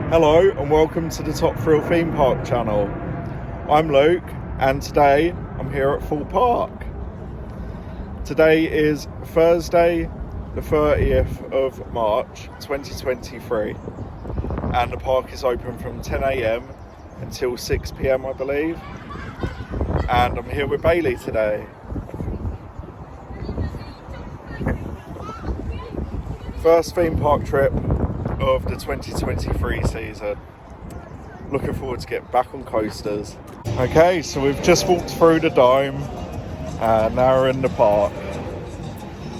Hello and welcome to the Top Thrill Theme Park channel. I'm Luke and today I'm here at Thorpe Park. Today is Thursday the 30th of March 2023 and the park is open from 10 AM until 6 PM I believe, and I'm here with Bailey today. First theme park trip of the 2023 season. Looking forward to getting back on coasters. Okay, so we've just walked through the dome and now we're in the park.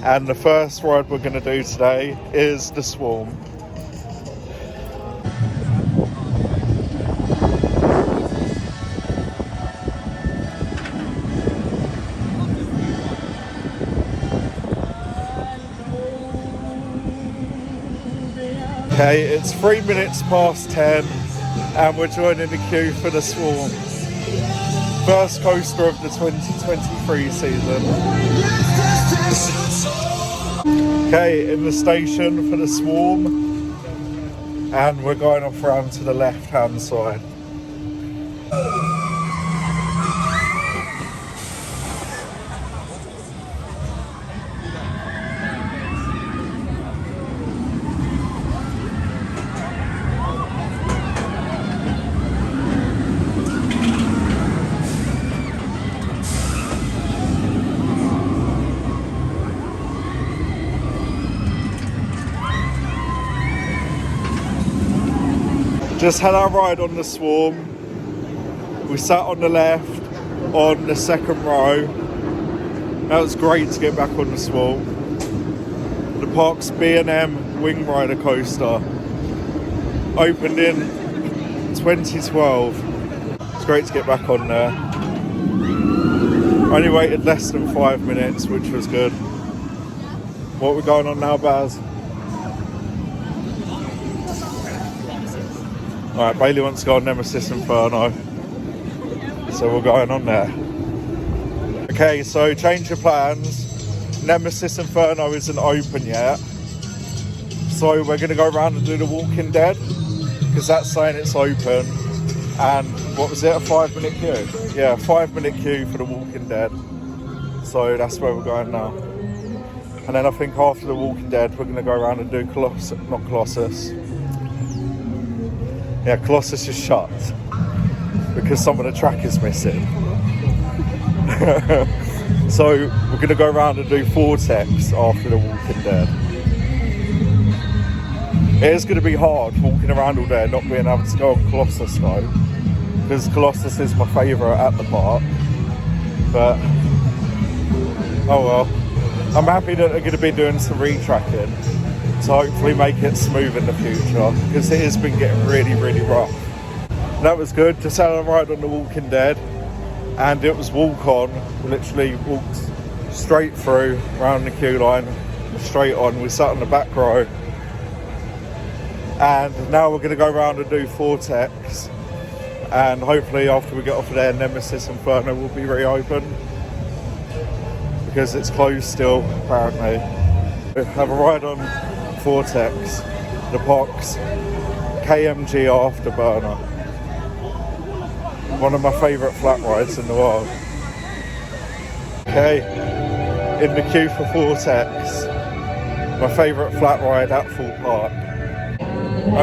And the first ride we're going to do today is the Swarm. Okay, it's 3 minutes past 10 and we're joining the queue for the Swarm. First coaster of the 2023 season. Okay, in the station for the Swarm and we're going off round to the left hand side. Just had our ride on the Swarm. We sat on the left on the second row. That was great to get back on the Swarm. The park's B&M Wing Rider coaster opened in 2012. It's great to get back on there. Only waited less than 5 minutes, which was good. What are we going on now, Baz? Alright, Bailey wants to go on Nemesis Inferno, so we're going on there. Okay, so change your plans. Nemesis Inferno isn't open yet, so we're going to go around and do the Walking Dead, because that's saying it's open. And what was it, a 5-minute queue? Yeah, a 5-minute queue for the Walking Dead, so that's where we're going now. And then I think after the Walking Dead we're going to go around and do Colossus. Yeah, Colossus is shut because some of the track is missing. So we're going to go around and do Vortex after the Walking Dead. It is going to be hard walking around all day not being able to go on Colossus though, because Colossus is my favourite at the park. But oh well, I'm happy that they're going to be doing some retracking to hopefully make it smooth in the future, because it has been getting really rough. That was good. Just had a ride on the Walking Dead and it was walk on. We literally walked straight through around the queue line, straight on. We sat on the back row and now we're going to go around and do Vortex, and hopefully after we get off of there Nemesis Inferno will be reopened because it's closed still apparently. We have a ride on Vortex, the park's KMG Afterburner. One of my favourite flat rides in the world. Okay, in the queue for Vortex, my favourite flat ride at Thorpe Park.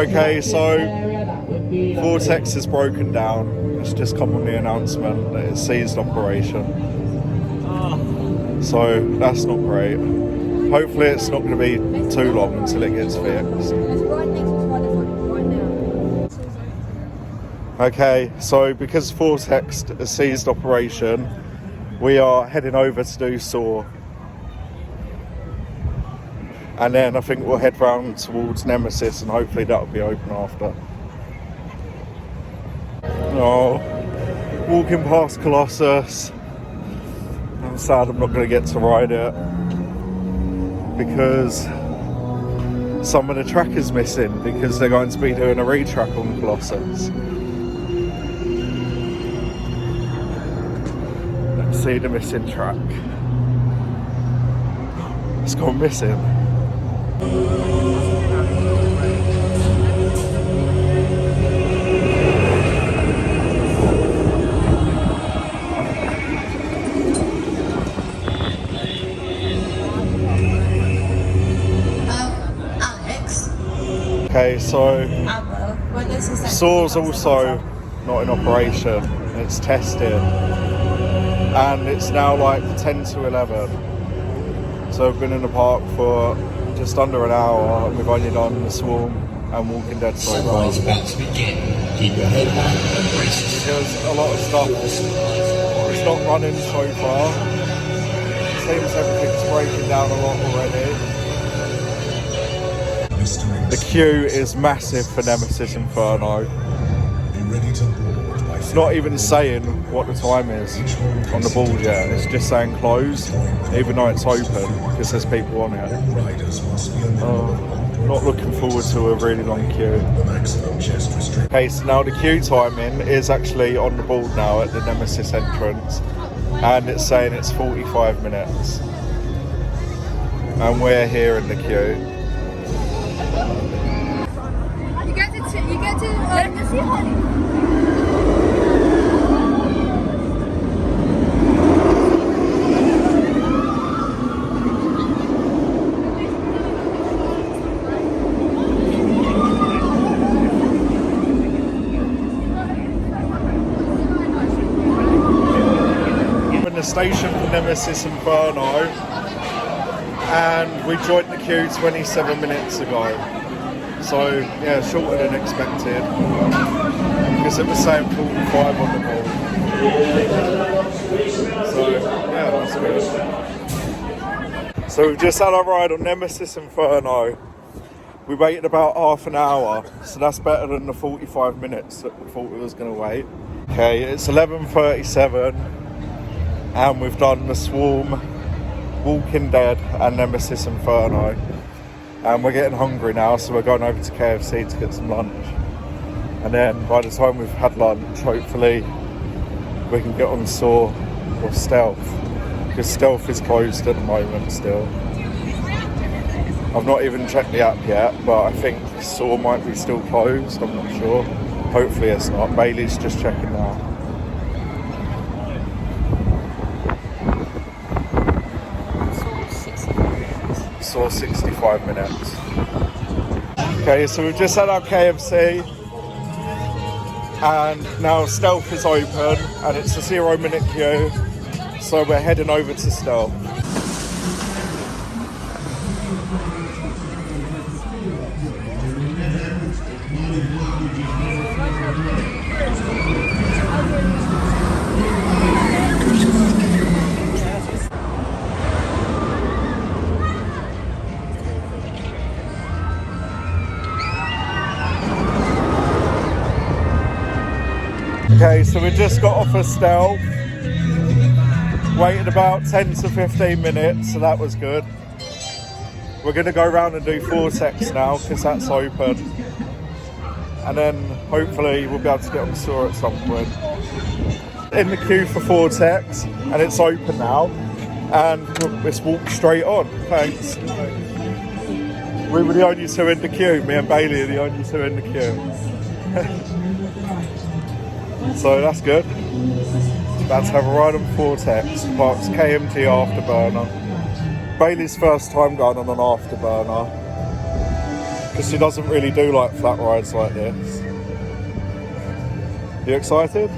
Okay, so Vortex is broken down. It's just come on the announcement that it ceased operation. So that's not great. Hopefully it's not going to be too long until it gets fixed. Okay, so because Vortex has ceased operation, we are heading over to do Saw. And then I think we'll head round towards Nemesis and hopefully that'll be open after. Oh, walking past Colossus. I'm sad I'm not going to get to ride it, because some of the track is missing because they're going to be doing a retrack on Colossus. Let's see the missing track. It's gone missing. So Soar's also not in operation, it's tested, and it's now like 10 to 11. So I've been in the park for just under an hour, and we've only done the Swarm and Walking Dead so far. Sunrise about to begin. Keep your head down and brace Because a lot of stuff is not running so far. It seems everything's breaking down a lot already. The queue is massive for Nemesis Inferno. It's not even saying what the time is on the board yet. It's just saying closed, even though it's open, because there's people on it. Not looking forward to a really long queue. Okay, so now the queue timing is actually on the board now at the Nemesis entrance, and it's saying it's 45 minutes. And we're here in the queue. You get to see Holly. Station for Nemesis Inferno, and we joined the queue 27 minutes ago, so yeah, shorter than expected, because it was saying 45 on the board, so yeah, that's good. So we've just had our ride on Nemesis Inferno. We waited about half an hour, so that's better than the 45 minutes that we thought we was going to wait. Okay, it's 11:37. And we've done the Swarm, Walking Dead and Nemesis Inferno. And we're getting hungry now, so we're going over to KFC to get some lunch. And then by the time we've had lunch, hopefully we can get on Soar or Stealth. Because Stealth is closed at the moment still. I've not even checked the app yet, but I think Soar might be still closed, I'm not sure. Hopefully it's not. Bailey's just checking now. Or 65 minutes. Okay, so we've just had our KFC, and now Stealth is open, and it's a 0-minute queue, so we're heading over to Stealth. Okay, so we just got off of Stealth, waited about 10 to 15 minutes, so that was good. We're going to go around and do Vortex now, because that's open. And then hopefully we'll be able to get on Soar at some point. In the queue for Vortex, and it's open now, and we'll just walk straight on, thanks. We were the only two in the queue, me and Bailey are the only two in the queue. So that's good. About to have a ride on Vortex. Park's KMT afterburner. Bailey's first time going on an afterburner, because she doesn't really do like flat rides like this. You excited?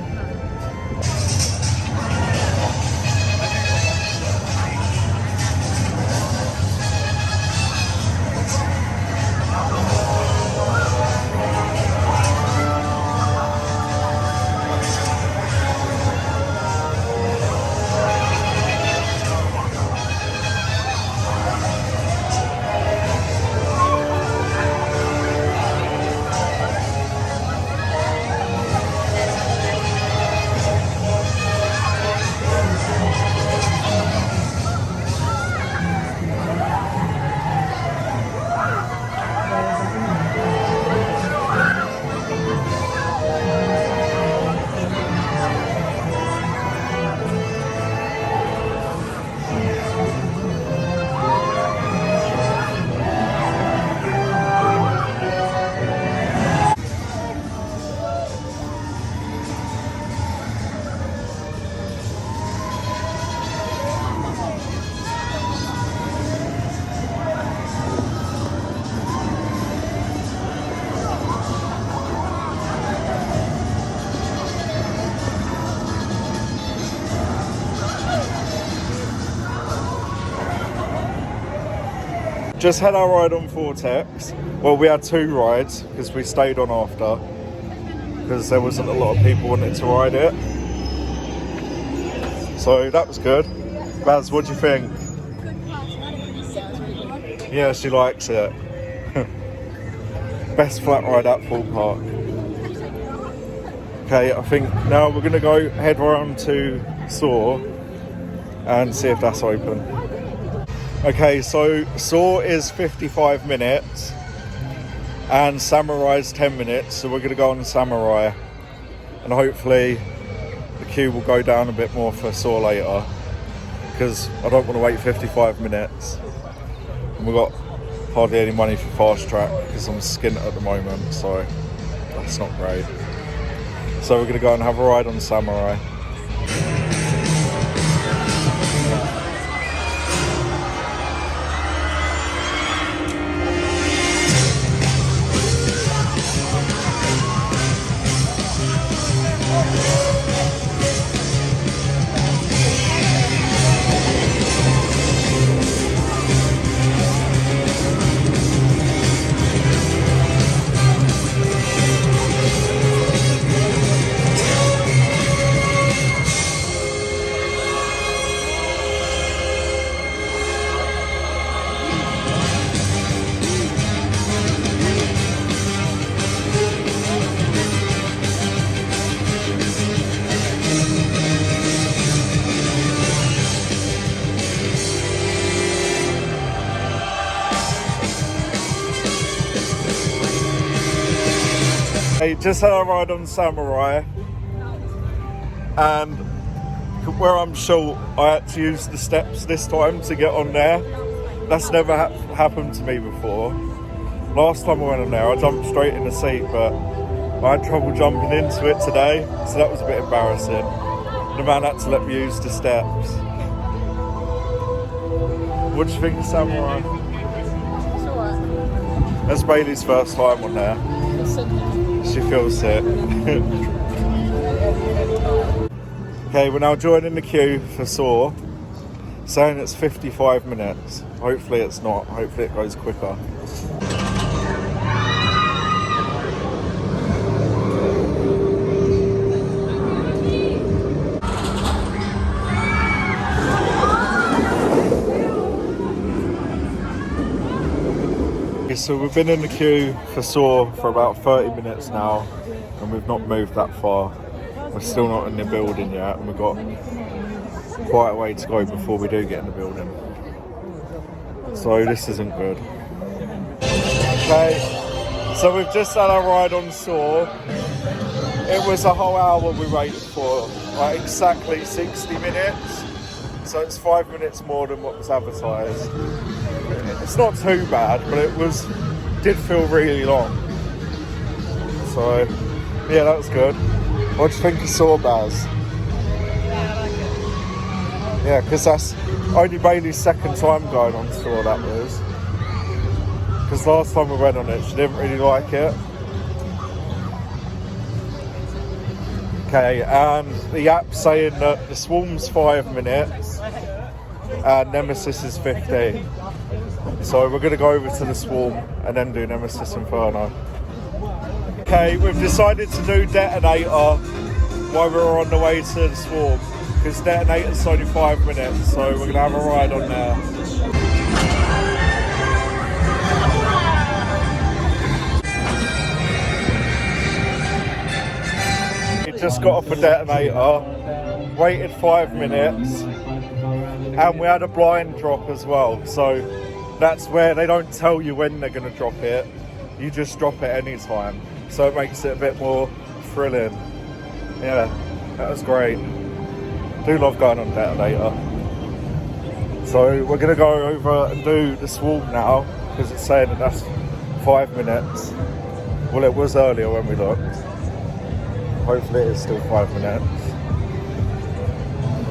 just had our ride on Vortex. Well, we had 2 rides because we stayed on after, because there wasn't a lot of people wanting to ride it. So that was good. Baz, what do you think? Yeah, she likes it. Best flat ride at Thorpe Park. Okay, I think now we're going to go head round to Saw and see if that's open. Okay, so Saw is 55 minutes and Samurai's 10 minutes, so we're going to go on Samurai, and hopefully the queue will go down a bit more for Saw later, because I don't want to wait 55 minutes. And we've got hardly any money for fast track because I'm skint at the moment, so that's not great. So we're going to go and have a ride on Samurai. Just had a ride on Samurai, and where I'm short, I had to use the steps this time to get on there. That's never happened to me before. Last time I went on there, I jumped straight in the seat, but I had trouble jumping into it today, so that was a bit embarrassing. The man had to let me use the steps. What do you think of Samurai? So what? That's Bailey's first time on there. She feels it. Okay, we're now joining the queue for Saw, saying it's 55 minutes. Hopefully it's not. Hopefully it goes quicker. So we've been in the queue for Saw for about 30 minutes now, and we've not moved that far. We're still not in the building yet, and we've got quite a way to go before we do get in the building. So this isn't good. Okay, so we've just had our ride on Saw. It was a whole hour we waited for, like exactly 60 minutes. So it's 5 minutes more than what was advertised. It's not too bad, but did feel really long. So yeah, that was good. What do you think of Saw, Baz? Yeah, I like it. Yeah, because that's only Bailey's second time going on Saw, that was. Because last time we went on it, she didn't really like it. Okay, and the app's saying that the Swarm's 5 minutes and Nemesis is 15. So we're going to go over to the Swarm and then do Nemesis Inferno. Okay, we've decided to do Detonator while we're on the way to the Swarm, because Detonator's only 5 minutes, so we're going to have a ride on there. We just got off a Detonator, waited 5 minutes, and we had a blind drop as well, so that's where they don't tell you when they're going to drop it, you just drop it anytime, so it makes it a bit more thrilling. Yeah, that was great. Do love going on Detonator. So we're going to go over and do the Swarm now, because it's saying that that's 5 minutes. Well, it was earlier when we looked. Hopefully it is still 5 minutes.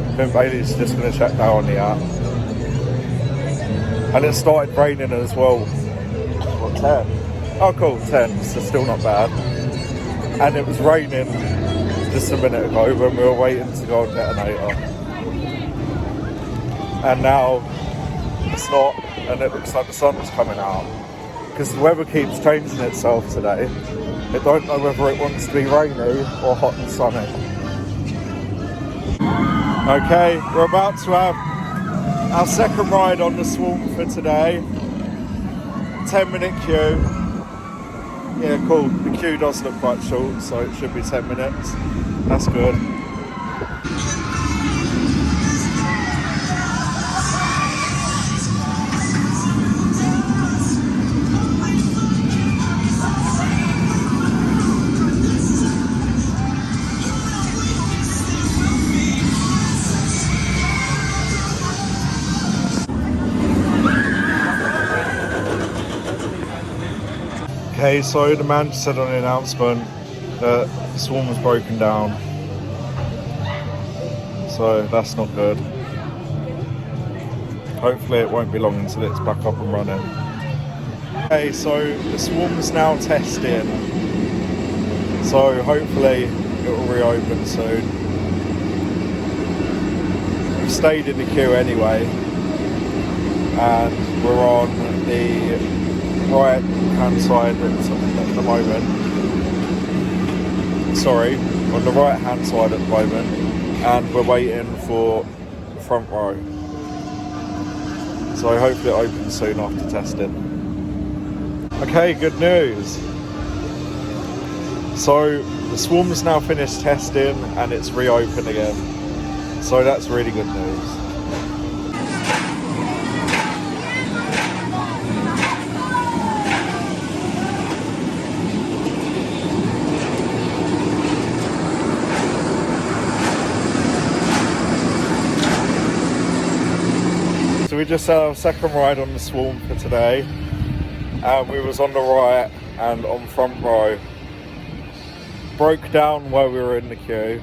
I think Bailey's just going to check now on the app. And it started raining as well. What, 10? Oh cool, 10, so still not bad. And it was raining just a minute ago when we were waiting to go on Detonator. And now it's not. and it looks like the sun's coming out. Because the weather keeps changing itself today. I don't know whether it wants to be rainy or hot and sunny. Okay, we're about to have our second ride on the Swarm for today. 10-minute queue. Yeah, cool. The queue does look quite short, so it should be 10 minutes. That's good. Okay, so the man just said on the announcement that the Swarm was broken down. So that's not good. Hopefully it won't be long until it's back up and running. Okay, so the Swarm's now testing. So hopefully it will reopen soon. We've stayed in the queue anyway. And we're on the right hand side at the moment. Sorry, on the right hand side at the moment, and we're waiting for the front row. So hopefully it opens soon after testing. Okay, good news. So the Swarm's now finished testing and it's reopened again. So that's really good news. So we just had our second ride on the Swarm for today, and we was on the right and on front row. Broke down while we were in the queue,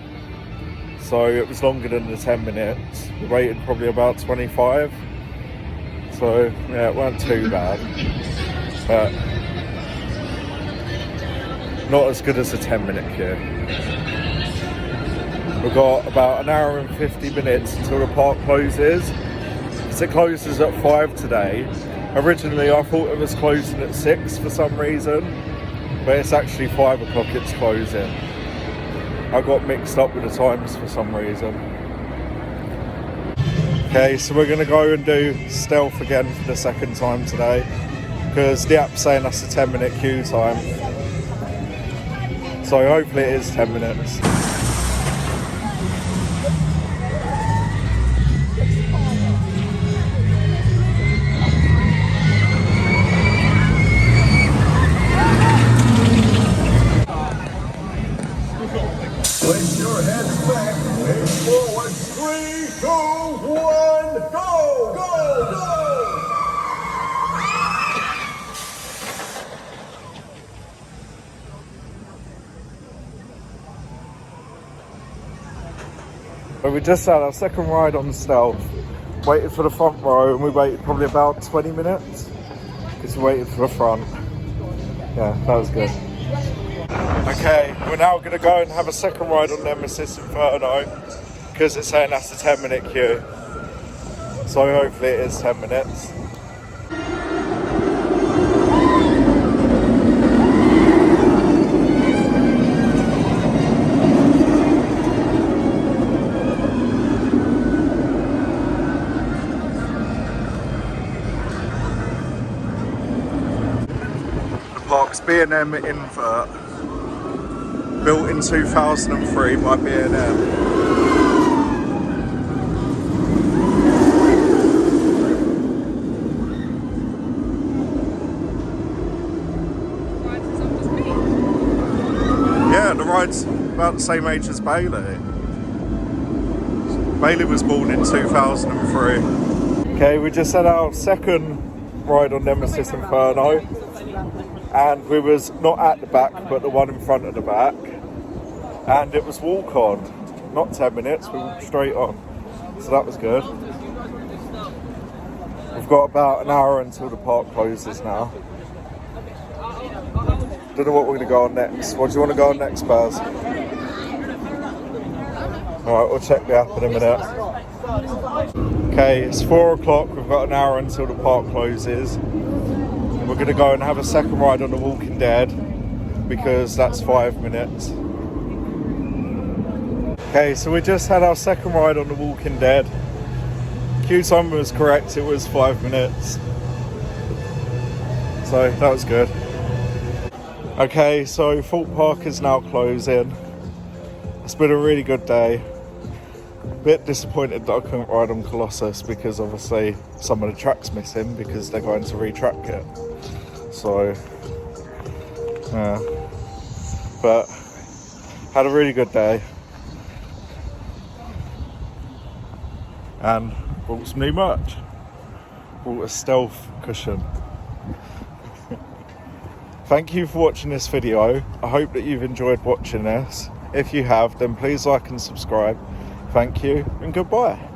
so it was longer than the 10 minutes. We waited probably about 25, so yeah, it weren't too bad, but not as good as a 10-minute queue. We've got about an hour and 50 minutes until the park closes. It closes at 5 today. Originally I thought it was closing at 6 for some reason, but it's actually 5 o'clock it's closing. I got mixed up with the times for some reason. Okay, so we're going to go and do stealth again for the second time today, because the app's saying that's a 10-minute queue time. So hopefully it is 10 minutes. Place your heads back, lean forward, 3, 2, 1, go, go, go! But we just had our second ride on stealth, waited for the front row, and we waited probably about 20 minutes because we waited for the front. Yeah, that was good. Okay, we're now going to go and have a second ride on Nemesis Inferno because it's saying that's a 10-minute queue. So hopefully it is 10 minutes. The park's B&M in Thorpe. Built in 2003 by B&M. Yeah, the ride's about the same age as Bailey. Bailey was born in 2003. Okay, we just had our second ride on Nemesis Inferno, and we was not at the back but the one in front of the back, and it was walk on, not 10 minutes, we went straight on, so that was good. We've got about an hour until the park closes now. Don't know what we're going to go on next. What do you want to go on next, Baz? Alright, we'll check the app in a minute. Okay, it's 4 o'clock, we've got an hour until the park closes. We're going to go and have a second ride on The Walking Dead because that's 5 minutes. Okay, so we just had our second ride on The Walking Dead. Queue time was correct, it was 5 minutes. So that was good. Okay, so Thorpe Park is now closing. It's been a really good day. Bit disappointed that I couldn't ride on Colossus because obviously some of the track's missing because they're going to retrack it. So, yeah. But had a really good day. And bought some new merch. Bought a stealth cushion. Thank you for watching this video. I hope that you've enjoyed watching this. If you have, then please like and subscribe. Thank you and goodbye.